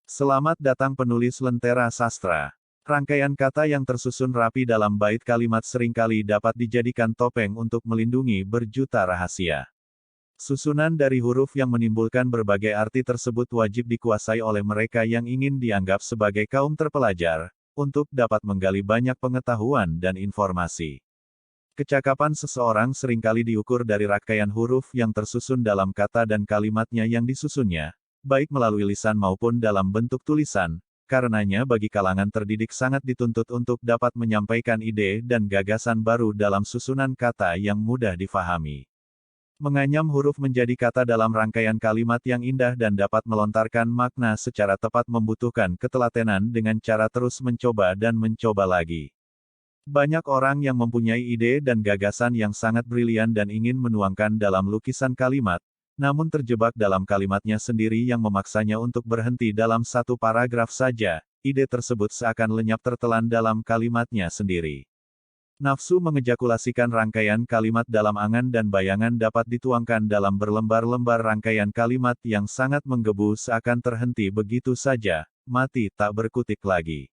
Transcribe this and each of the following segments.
Selamat datang penulis Lentera Sastra. Rangkaian kata yang tersusun rapi dalam bait kalimat seringkali dapat dijadikan topeng untuk melindungi berjuta rahasia. Susunan dari huruf yang menimbulkan berbagai arti tersebut wajib dikuasai oleh mereka yang ingin dianggap sebagai kaum terpelajar, untuk dapat menggali banyak pengetahuan dan informasi. Kecakapan seseorang seringkali diukur dari rangkaian huruf yang tersusun dalam kata dan kalimatnya yang disusunnya, baik melalui lisan maupun dalam bentuk tulisan. Karenanya bagi kalangan terdidik sangat dituntut untuk dapat menyampaikan ide dan gagasan baru dalam susunan kata yang mudah difahami. Menganyam huruf menjadi kata dalam rangkaian kalimat yang indah dan dapat melontarkan makna secara tepat membutuhkan ketelatenan dengan cara terus mencoba dan mencoba lagi. Banyak orang yang mempunyai ide dan gagasan yang sangat brilian dan ingin menuangkan dalam lukisan kalimat, namun terjebak dalam kalimatnya sendiri yang memaksanya untuk berhenti dalam satu paragraf saja, ide tersebut seakan lenyap tertelan dalam kalimatnya sendiri. Nafsu mengejakulasikan rangkaian kalimat dalam angan dan bayangan dapat dituangkan dalam berlembar-lembar rangkaian kalimat yang sangat menggebu seakan terhenti begitu saja, mati tak berkutik lagi.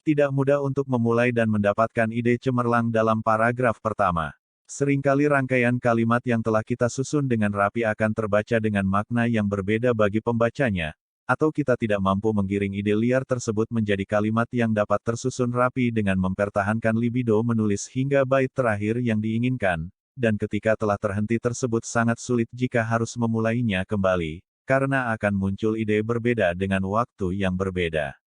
Tidak mudah untuk memulai dan mendapatkan ide cemerlang dalam paragraf pertama. Seringkali rangkaian kalimat yang telah kita susun dengan rapi akan terbaca dengan makna yang berbeda bagi pembacanya, atau kita tidak mampu menggiring ide liar tersebut menjadi kalimat yang dapat tersusun rapi dengan mempertahankan libido menulis hingga bait terakhir yang diinginkan, dan ketika telah terhenti tersebut sangat sulit jika harus memulainya kembali, karena akan muncul ide berbeda dengan waktu yang berbeda.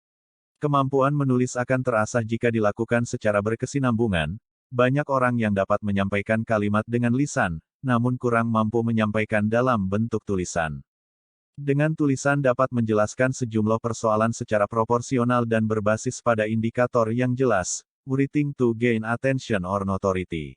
Kemampuan menulis akan terasah jika dilakukan secara berkesinambungan. Banyak orang yang dapat menyampaikan kalimat dengan lisan, namun kurang mampu menyampaikan dalam bentuk tulisan. Dengan tulisan dapat menjelaskan sejumlah persoalan secara proporsional dan berbasis pada indikator yang jelas, writing to gain attention or notoriety.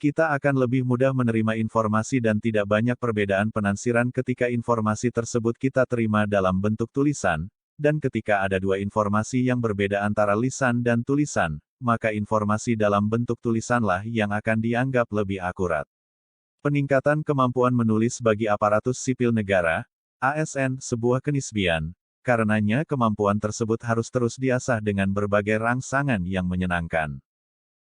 Kita akan lebih mudah menerima informasi dan tidak banyak perbedaan penafsiran ketika informasi tersebut kita terima dalam bentuk tulisan, dan ketika ada dua informasi yang berbeda antara lisan dan tulisan, maka informasi dalam bentuk tulisanlah yang akan dianggap lebih akurat. Peningkatan kemampuan menulis bagi aparatus sipil negara, ASN, sebuah kenisbian. Karenanya kemampuan tersebut harus terus diasah dengan berbagai rangsangan yang menyenangkan.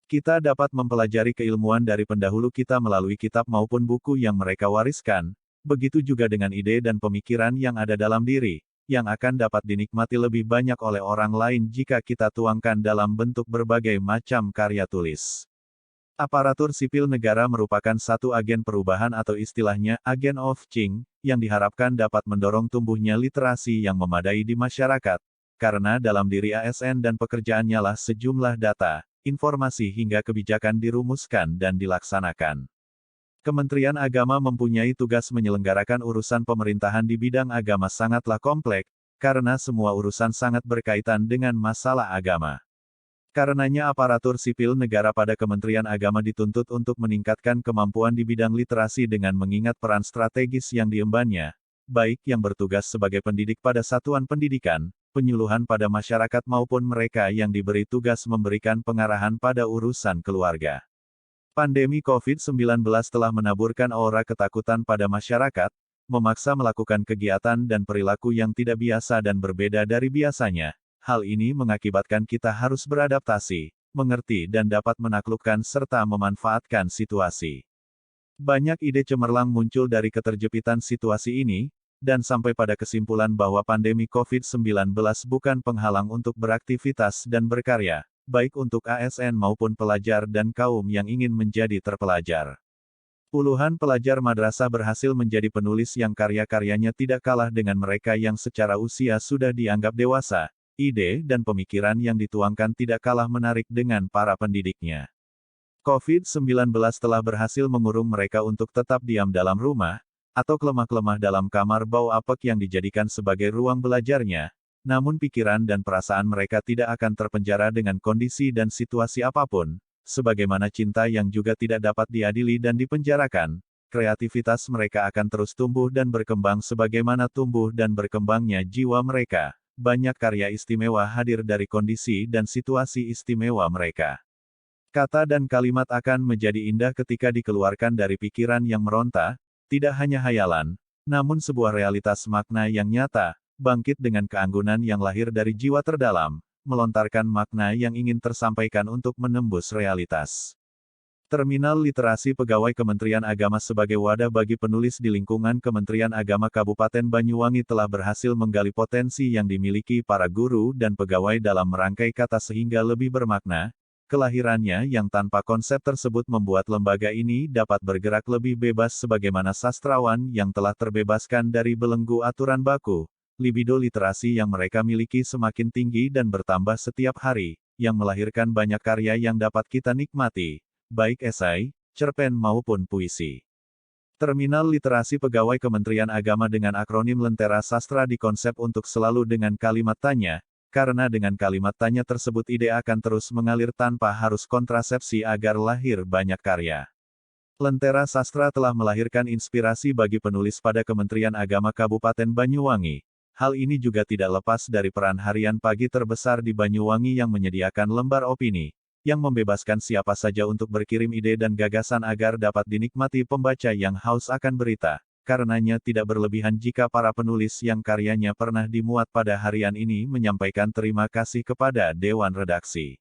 Kita dapat mempelajari keilmuan dari pendahulu kita melalui kitab maupun buku yang mereka wariskan, begitu juga dengan ide dan pemikiran yang ada dalam diri, yang akan dapat dinikmati lebih banyak oleh orang lain jika kita tuangkan dalam bentuk berbagai macam karya tulis. Aparatur sipil negara merupakan satu agen perubahan atau istilahnya agen of change, yang diharapkan dapat mendorong tumbuhnya literasi yang memadai di masyarakat, karena dalam diri ASN dan pekerjaannya lah sejumlah data, informasi hingga kebijakan dirumuskan dan dilaksanakan. Kementerian Agama mempunyai tugas menyelenggarakan urusan pemerintahan di bidang agama sangatlah kompleks, karena semua urusan sangat berkaitan dengan masalah agama. Karenanya aparatur sipil negara pada Kementerian Agama dituntut untuk meningkatkan kemampuan di bidang literasi dengan mengingat peran strategis yang diembannya, baik yang bertugas sebagai pendidik pada satuan pendidikan, penyuluhan pada masyarakat maupun mereka yang diberi tugas memberikan pengarahan pada urusan keluarga. Pandemi COVID-19 telah menaburkan aura ketakutan pada masyarakat, memaksa melakukan kegiatan dan perilaku yang tidak biasa dan berbeda dari biasanya. Hal ini mengakibatkan kita harus beradaptasi, mengerti dan dapat menaklukkan serta memanfaatkan situasi. Banyak ide cemerlang muncul dari keterjepitan situasi ini, dan sampai pada kesimpulan bahwa pandemi COVID-19 bukan penghalang untuk beraktivitas dan berkarya, baik untuk ASN maupun pelajar dan kaum yang ingin menjadi terpelajar. Puluhan pelajar madrasah berhasil menjadi penulis yang karya-karyanya tidak kalah dengan mereka yang secara usia sudah dianggap dewasa, ide dan pemikiran yang dituangkan tidak kalah menarik dengan para pendidiknya. COVID-19 telah berhasil mengurung mereka untuk tetap diam dalam rumah, atau kelemah-kelemah dalam kamar bau apek yang dijadikan sebagai ruang belajarnya. Namun pikiran dan perasaan mereka tidak akan terpenjara dengan kondisi dan situasi apapun, sebagaimana cinta yang juga tidak dapat diadili dan dipenjarakan, kreativitas mereka akan terus tumbuh dan berkembang sebagaimana tumbuh dan berkembangnya jiwa mereka. Banyak karya istimewa hadir dari kondisi dan situasi istimewa mereka. Kata dan kalimat akan menjadi indah ketika dikeluarkan dari pikiran yang meronta, tidak hanya hayalan, namun sebuah realitas makna yang nyata, bangkit dengan keanggunan yang lahir dari jiwa terdalam, melontarkan makna yang ingin tersampaikan untuk menembus realitas. Terminal Literasi Pegawai Kementerian Agama sebagai wadah bagi penulis di lingkungan Kementerian Agama Kabupaten Banyuwangi telah berhasil menggali potensi yang dimiliki para guru dan pegawai dalam merangkai kata sehingga lebih bermakna. Kelahirannya yang tanpa konsep tersebut membuat lembaga ini dapat bergerak lebih bebas sebagaimana sastrawan yang telah terbebaskan dari belenggu aturan baku. Libido literasi yang mereka miliki semakin tinggi dan bertambah setiap hari, yang melahirkan banyak karya yang dapat kita nikmati, baik esai, cerpen maupun puisi. Terminal Literasi Pegawai Kementerian Agama dengan akronim Lentera Sastra dikonsep untuk selalu dengan kalimat tanya, karena dengan kalimat tanya tersebut ide akan terus mengalir tanpa harus kontrasepsi agar lahir banyak karya. Lentera Sastra telah melahirkan inspirasi bagi penulis pada Kementerian Agama Kabupaten Banyuwangi. Hal ini juga tidak lepas dari peran harian pagi terbesar di Banyuwangi yang menyediakan lembar opini, yang membebaskan siapa saja untuk berkirim ide dan gagasan agar dapat dinikmati pembaca yang haus akan berita. Karenanya tidak berlebihan jika para penulis yang karyanya pernah dimuat pada harian ini menyampaikan terima kasih kepada Dewan Redaksi.